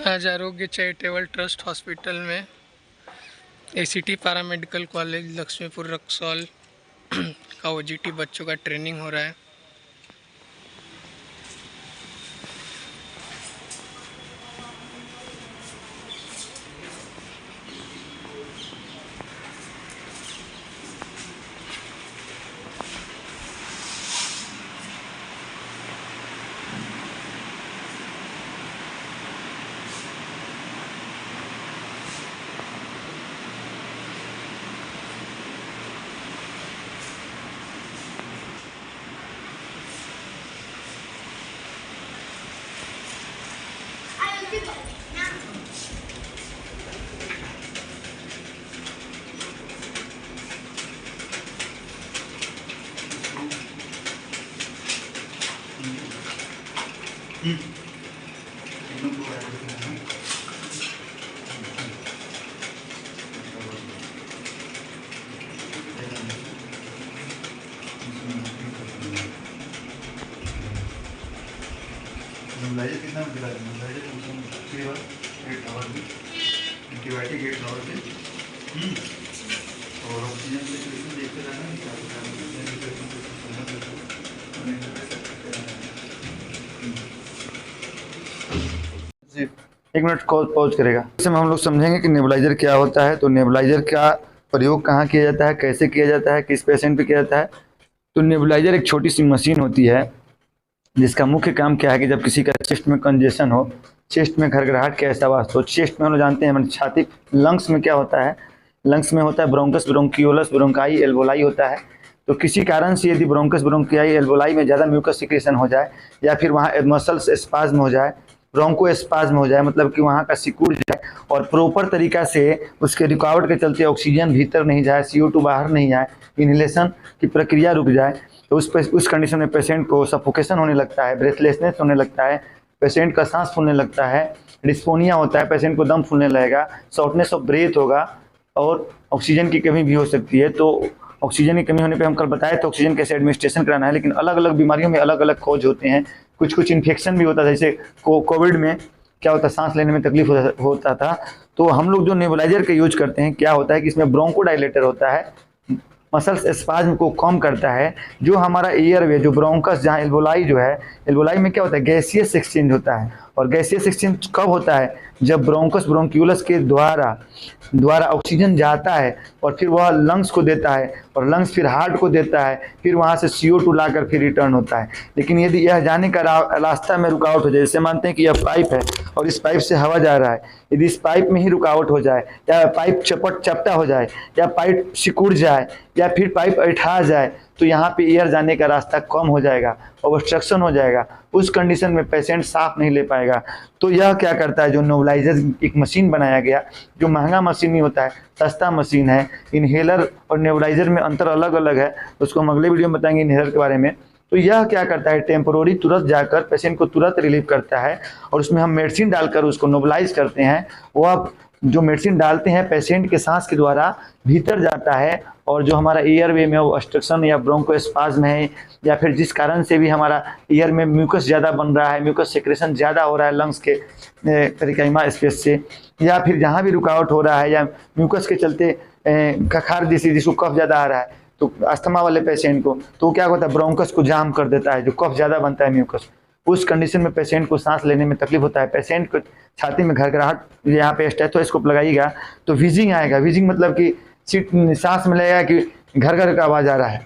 आज Arogya charitable trust hospital में ACT paramedical college Lakshmipur Raxaul का ओजीटी बच्चों का ट्रेनिंग हो रहा है। नेबुलाइजर कितना मिला है? नेबुलाइजर उसमें 8 आवर की एंटीबायोटिक 8 आवर के और ऑक्सीजन सिचुएशन देखते रहना क्या होता है। एक मिनट पॉज करेगा। इसमें हम लोग समझेंगे कि नेबुलाइजर क्या होता है। तो नेबुलाइजर का प्रयोग कहाँ किया जाता है, कैसे किया जाता है, किस पेशेंट पे किया जाता है। तो नेबुलाइजर एक छोटी सी मशीन होती है जिसका मुख्य काम क्या है कि जब किसी का चेस्ट में कंजेशन हो, चेस्ट में घरघराहट के एहसास हो, चेस्ट में हम लोग जानते हैं मैंने छाती, लंग्स में क्या होता है, लंग्स में होता है ब्रोंकस ब्रोंकियोलस ब्रोंकाई एल्वोलाई होता है। तो किसी कारण से यदि ब्रोंकस ब्रोंकियाई एल्वोलाई में ज़्यादा म्यूकस सिक्रेशन हो जाए या फिर वहाँ मसल्स स्पाज्म हो जाए, ब्रोंको स्पाज्म हो जाए, मतलब कि वहाँ का सिकुड़ जाए और प्रॉपर तरीका से उसके रुकावट के चलते ऑक्सीजन भीतर नहीं जाए, CO2 बाहर नहीं आए, इन्हेलेशन की प्रक्रिया रुक जाए, तो उस कंडीशन में पेशेंट को सफोकेशन होने लगता है, ब्रेथलेसनेस होने लगता है, पेशेंट का सांस फूलने लगता है, डिस्पोनिया होता है, पेशेंट को दम फूलने लगेगा, शॉर्टनेस ऑफ ब्रेथ होगा और ऑक्सीजन की कमी भी हो सकती है। तो ऑक्सीजन की कमी होने पे हम कल बताए तो ऑक्सीजन कैसे एडमिनिस्ट्रेशन कराना है, लेकिन अलग अलग बीमारियों में अलग अलग खोज होते हैं। कुछ इन्फेक्शन भी होता है, जैसे कोविड में क्या होता है, सांस लेने में तकलीफ होता था। तो हम लोग जो नेबुलाइजर का यूज करते हैं, क्या होता है कि इसमें ब्रोंकोडाइलेटर होता है, मसल्स स्पाज्म को कम करता है। जो हमारा एयरवे, जो ब्रोंकस, जहाँ एल्वोलाई जो है, एल्वोलाई में क्या होता है, गैसियस एक्सचेंज होता है। और गैसियस एक्सचेंज कब होता है, जब ब्रोंकस ब्रोंक्यूलस के द्वारा ऑक्सीजन जाता है और फिर वह लंग्स को देता है और लंग्स फिर हार्ट को देता है, फिर वहाँ से CO2 लाकर फिर रिटर्न होता है। लेकिन यदि यह जाने का रास्ता में रुकावट हो जाए, जैसे मानते हैं कि यह पाइप है और इस पाइप से हवा जा रहा है, यदि इस पाइप में ही रुकावट हो जाए या पाइप चपटा हो जाए या पाइप सिकुड़ जाए या फिर पाइप ऐठा जाए, तो यहाँ पे एयर जाने का रास्ता कम हो जाएगा, ऑब्स्ट्रक्शन हो जाएगा। उस कंडीशन में पेशेंट साफ नहीं ले पाएगा। तो यह क्या करता है, जो नेबुलाइजर एक मशीन बनाया गया, जो महंगा मशीन नहीं होता है, सस्ता मशीन है। इन्हेलर और नेबुलाइजर में अंतर अलग अलग है, उसको हम अगले वीडियो में बताएंगे इन्हेलर के बारे में। तो यह क्या करता है, टेम्पोररी तुरंत जाकर पेशेंट को तुरंत रिलीव करता है और उसमें हम मेडिसिन डालकर उसको नेबुलाइज करते हैं। वह जो मेडिसिन डालते हैं पेशेंट के सांस के द्वारा भीतर जाता है और जो हमारा एयरवे में ऑब्स्ट्रक्शन या ब्रोंकोस्पाज्म है या फिर जिस कारण से भी हमारा एयर में म्यूकस ज़्यादा बन रहा है, म्यूकस सेक्रेशन ज़्यादा हो रहा है लंग्स के पेरिकाइमा स्पेस से, या फिर जहाँ भी रुकावट हो रहा है या म्यूकस के चलते खखार जैसी जिसको कफ ज़्यादा आ रहा है, तो अस्थमा वाले पेशेंट को, तो क्या होता है, ब्रोंकस को जाम कर देता है, जो कफ ज़्यादा बनता है म्यूकस। उस कंडीशन में पेशेंट को सांस लेने में तकलीफ होता है, पेशेंट को छाती में घरघराहट, यहाँ पे स्टेथोस्कोप लगाइएगा तो व्हीजिंग आएगा। व्हीजिंग मतलब कि सांस में लगेगा कि घर घर का आवाज़ आ रहा है,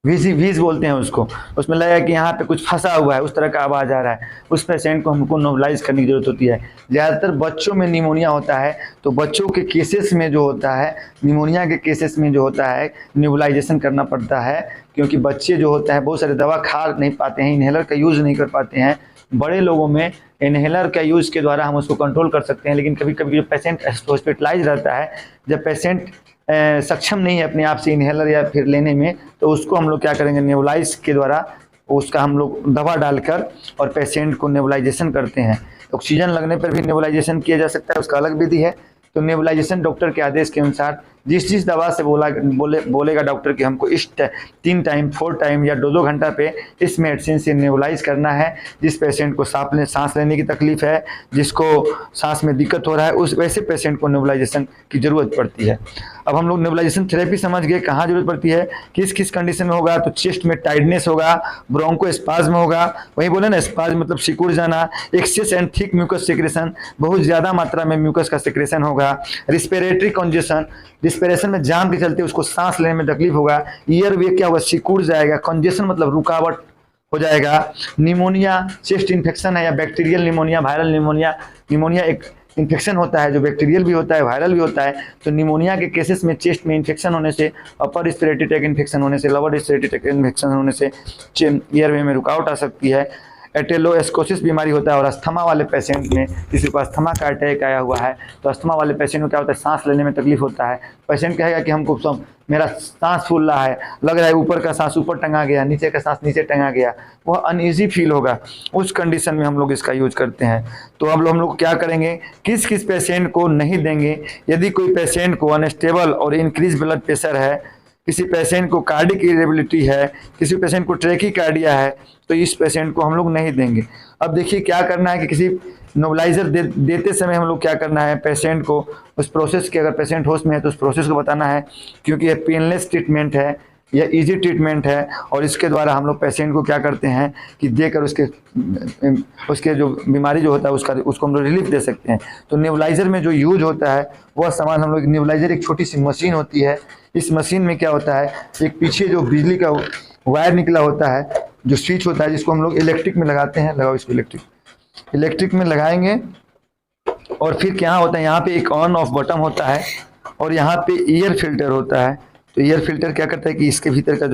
व्हीज बोलते हैं उसको। उसमें लगेगा कि यहाँ पे कुछ फंसा हुआ है, उस तरह का आवाज़ आ रहा है। उस पेशेंट को हमको नेबुलाइज करने की जरूरत होती है। ज़्यादातर बच्चों में निमोनिया होता है, तो बच्चों के केसेस में जो होता है, निमोनिया के केसेस में जो होता है, नेबुलाइजेशन करना पड़ता है, क्योंकि बच्चे जो होते हैं बहुत सारे दवा खा नहीं पाते हैं, इन्हेलर का यूज़ नहीं कर पाते हैं। बड़े लोगों में इन्हेलर का यूज़ के द्वारा हम उसको कंट्रोल कर सकते हैं, लेकिन कभी कभी जो पेशेंट हॉस्पिटलाइज रहता है, जब पेशेंट सक्षम नहीं है अपने आप से इन्हेलर या फिर लेने में, तो उसको हम लोग क्या करेंगे, नेबुलाइज के द्वारा उसका हम लोग दवा डालकर और पेशेंट को नेबुलाइजेशन करते हैं। ऑक्सीजन लगने पर भी नेबुलाइजेशन किया जा सकता है, उसका अलग विधि है। तो नेबुलाइजेशन डॉक्टर के आदेश के अनुसार जिस जिस दवा से बोलेगा डॉक्टर कि हमको इस 3 टाइम 4 टाइम या 2-2 घंटा पे इस मेडिसिन से नेबुलाइज करना है। जिस पेशेंट को सांस लेने की तकलीफ है, जिसको सांस में दिक्कत हो रहा है, उस वैसे पेशेंट को नेबुलाइजेशन की ज़रूरत पड़ती है। अब हम लोग नेबुलाइजेशन थेरेपी समझ गए कहाँ ज़रूरत पड़ती है, किस किस कंडीशन में होगा। तो चेस्ट में टाइटनेस होगा, ब्रोंकोस्पाज्म होगा, वही बोले ना स्पाज्म मतलब सिकुड़ जाना, excess and thick mucus secretion, बहुत ज़्यादा मात्रा में म्यूकस का सेक्रेशन होगा। रिस्पिरेटरी कंजेशन, रिस्पिरेशन में जाम के चलते उसको सांस लेने में तकलीफ होगा। ईयर वे क्या होगा, सिकुड़ जाएगा। कंजेशन मतलब रुकावट हो जाएगा। निमोनिया, चेस्ट इन्फेक्शन है या bacterial pneumonia, viral pneumonia. Pneumonia एक इन्फेक्शन होता है जो बैक्टीरियल भी होता है, वायरल भी होता है। तो निमोनिया के केसेस में चेस्ट में इन्फेक्शन होने से, अपर रिस्पिरेटरी ट्रैक्ट इन्फेक्शन होने से, लोअर रिस्पिरेटरी ट्रैक्ट इन्फेक्शन होने से एयरवे में रुकावट आ सकती है। एटेलोस्कोसिस बीमारी होता है। और अस्थमा वाले पेशेंट में, किसी को अस्थमा का अटैक आया हुआ है तो अस्थमा वाले पेशेंट में क्या होता है, सांस लेने में तकलीफ होता है। पेशेंट कहेगा कि हमको सब मेरा सांस फूल रहा है, लग रहा है ऊपर का सांस ऊपर टंगा गया, नीचे का सांस नीचे टंगा गया, वह अनईजी फील होगा। उस कंडीशन में हम लोग इसका यूज करते हैं। तो अब हम लोग क्या करेंगे, किस किस पेशेंट को नहीं देंगे। यदि कोई पेशेंट को अनस्टेबल और इंक्रीज ब्लड प्रेशर है, किसी पेशेंट को कार्डिक इरेबिलिटी है, किसी पेशेंट को ट्रैकीकार्डिया है, तो इस पेशेंट को हम लोग नहीं देंगे। अब देखिए क्या करना है कि किसी नेबुलाइजर देते समय हम लोग क्या करना है, पेशेंट को उस प्रोसेस के, अगर पेशेंट होश में है तो उस प्रोसेस को बताना है, क्योंकि ये पेनलेस ट्रीटमेंट है या इजी ट्रीटमेंट है। और इसके द्वारा हम लोग पेशेंट को क्या करते हैं कि देकर उसके जो बीमारी जो होता है उसको हम लोग रिलीफ दे सकते हैं। तो नेबुलाइजर में जो यूज होता है वह सामान हम लोग, नेबुलाइजर एक छोटी सी मशीन होती है। इस मशीन में क्या होता है, एक पीछे जो बिजली का वायर निकला होता है, जो स्विच होता है, जिसको हम लोग इलेक्ट्रिक में लगाते हैं। लगाओ इसको, इलेक्ट्रिक में लगाएंगे। और फिर क्या होता है, यहाँ पे एक ऑन ऑफ बटन होता है और यहाँ पे एयर फिल्टर होता है। तो एयर फिल्टर क्या करता है कि इसके भीतर का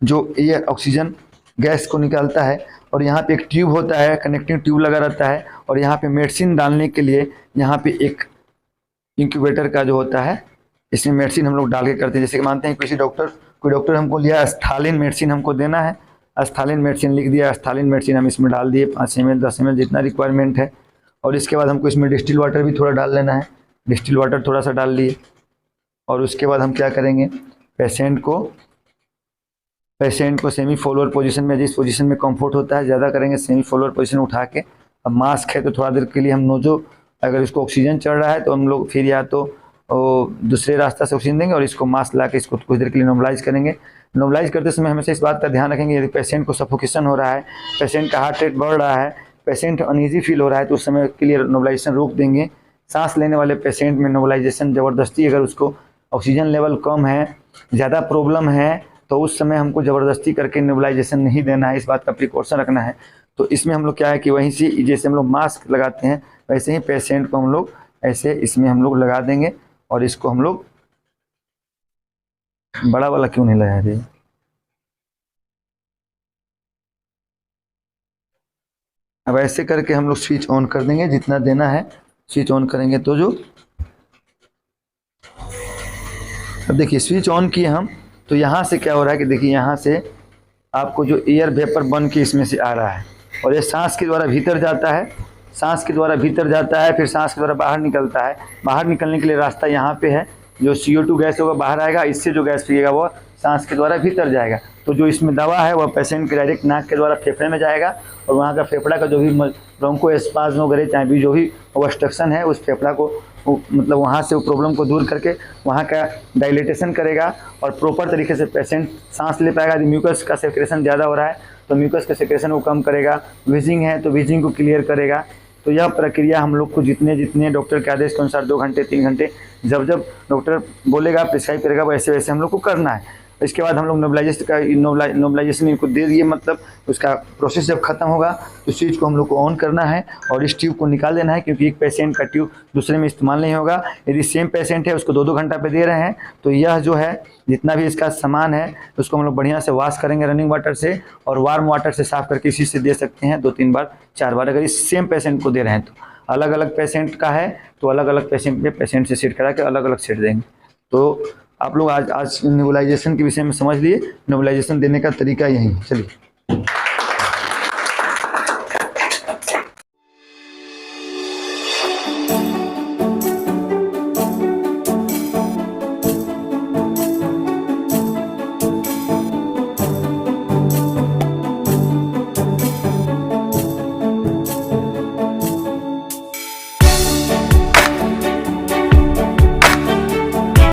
जो एयर ऑक्सीजन गैस को निकालता है। और यहाँ पे एक ट्यूब होता है, कनेक्टिंग ट्यूब लगा रहता है। और यहाँ पे मेडिसिन डालने के लिए यहाँ पे एक इंक्यूबेटर का जो होता है, इसमें मेडिसिन हम लोग डाल के करते हैं। जैसे कि मानते हैं कोई डॉक्टर हमको लिया एस्थालिन मेडिसिन हमको देना है, एस्थालिन मेडिसिन लिख दिया, एस्थालिन मेडिसिन हम इसमें डाल दिए 5 ml 10 ml जितना रिक्वायरमेंट है। और इसके बाद हमको इसमें डिस्टिल वाटर भी थोड़ा डाल लेना है, डिस्टिल वाटर थोड़ा सा डाल लिए। और उसके बाद हम क्या करेंगे, पेशेंट को सेमी फॉलोअर पोजीशन में, जिस पोजीशन में कंफर्ट होता है ज़्यादा करेंगे, सेमी फॉलोअर पोजीशन उठा के। अब मास्क है तो थोड़ा देर के लिए हम नोजो, अगर इसको ऑक्सीजन चढ़ रहा है तो हम लोग फिर या तो दूसरे रास्ता से ऑक्सीजन देंगे और इसको मास्क ला के इसको कुछ देर के लिए नॉर्मलाइज करेंगे। नॉर्मलाइज करते समय हमेशा इस बात का ध्यान रखेंगे, यदि पेशेंट को सफोकेशन हो रहा है, पेशेंट का हार्ट रेट बढ़ रहा है, पेशेंट अनईजी फील हो रहा है, तो उस समय के लिए नॉर्मलाइजेशन रोक देंगे। सांस लेने वाले पेशेंट में नॉर्मलाइजेशन ज़बरदस्ती, अगर उसको ऑक्सीजन लेवल कम है, ज़्यादा प्रॉब्लम है, तो उस समय हमको ज़बरदस्ती करके नेबुलाइजेशन नहीं देना है, इस बात का प्रिकॉशन रखना है। तो इसमें हम लोग क्या है कि वहीं से जैसे हम लोग मास्क लगाते हैं वैसे ही पेशेंट को हम लोग ऐसे इसमें हम लोग लगा देंगे। और इसको हम लोग, बड़ा वाला क्यों नहीं लगा रही, अब ऐसे करके हम लोग स्विच ऑन कर देंगे, जितना देना है स्विच ऑन करेंगे तो जो, अब देखिए स्विच ऑन किए हम, तो यहाँ से क्या हो रहा है कि देखिए यहाँ से आपको जो एयर वेपर बन के इसमें से आ रहा है और ये सांस के द्वारा भीतर जाता है, सांस के द्वारा भीतर जाता है, फिर सांस के द्वारा बाहर निकलता है। बाहर निकलने के लिए रास्ता यहाँ पे है, जो CO2 गैस होगा बाहर आएगा, इससे जो गैस पिएगा वो सांस के द्वारा भीतर जाएगा। तो जो इसमें दवा है वह पेशेंट के डायरेक्ट नाक के द्वारा फेफड़े में जाएगा और वहाँ का फेफड़ा का जो भी ब्रोंकोस्पाज्म वगैरह चाहे भी जो भी ऑब्स्ट्रक्शन है उस फेफड़ा को मतलब वहाँ से वो प्रॉब्लम को दूर करके वहाँ का डायलेटेशन करेगा और प्रॉपर तरीके से पेशेंट सांस ले पाएगा। यदि म्यूकस का सेक्रेशन ज़्यादा हो रहा है तो म्यूकस का सेक्रेशन को कम करेगा, वीजिंग है तो वीजिंग को क्लियर करेगा। तो यह प्रक्रिया हम लोग को जितने डॉक्टर के आदेश के अनुसार 2 घंटे 3 घंटे जब डॉक्टर बोलेगा प्रिस्क्राइब करेगा वैसे वैसे हम लोग को करना है। इसके बाद हम लोग नोबलाइजेशन इनको दे दिए, मतलब उसका प्रोसेस जब खत्म होगा तो स्विच को हम लोग को ऑन करना है और इस ट्यूब को निकाल देना है, क्योंकि एक पेशेंट का ट्यूब दूसरे में इस्तेमाल नहीं होगा। यदि सेम पेशेंट है उसको 2-2 घंटा पे दे रहे हैं तो यह जो है जितना भी इसका सामान है उसको हम लोग बढ़िया से वॉश करेंगे रनिंग वाटर से और वार्म वाटर से साफ़ करके इसी से दे सकते हैं 2-3 बार 4 बार। अगर इस सेम पेशेंट को दे रहे हैं तो अलग अलग पेशेंट का है तो अलग अलग पेशेंट से सेट करा के अलग अलग सेट देंगे। तो आप लोग आज नेबुलाइजेशन के विषय में समझ लिए, नेबुलाइजेशन देने का तरीका यही है। चलिए।